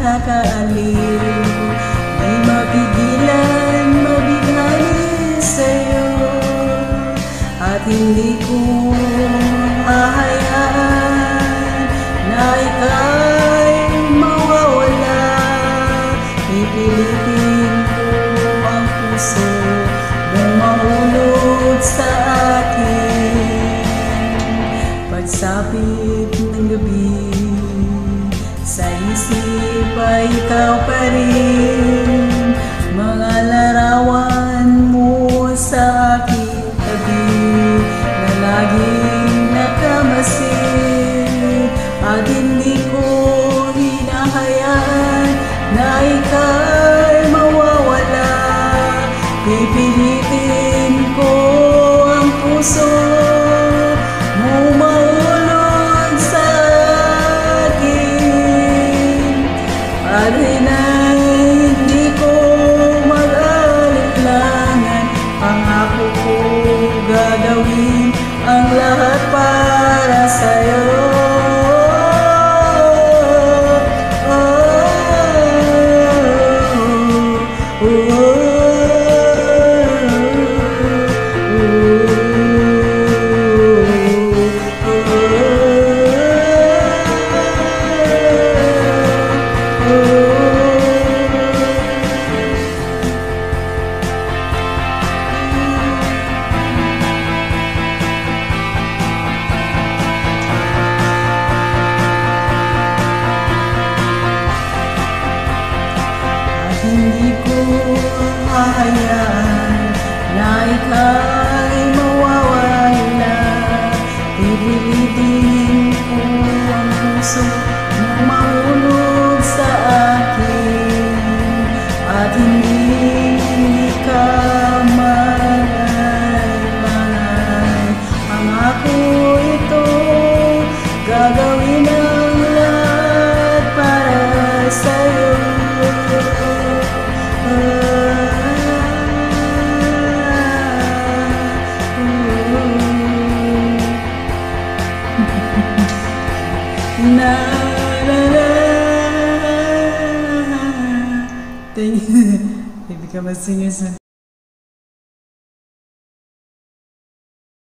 nakakaaliw. Di mapigilan, mabighani sa'yo, at hindi ko hahayaan na ika'y mawawala. Pipilitin ko ang puso mong mahulog sa akin. Pagsapit ng gabi, sa isip ay ikaw pa rin. Mga larawan mo sa aking tabi na laging nakamasid, at hindi ko hinahayaan na ika'y mawawala. Pipilitin ko ang puso mo mahulog sa akin, at hindi ko mag-alinlangan. Pangako ko gagawin ang lahat para sa'yo. Hindi ko hahayaan na ika'y mawawala. Pipilitin ko ang puso mong mahulog sa akin, at hindi ka mag-alinlangan. Pangako ito, gagawin ang lahat para sa'yo. Na la la. Thank you. They become a singer soon.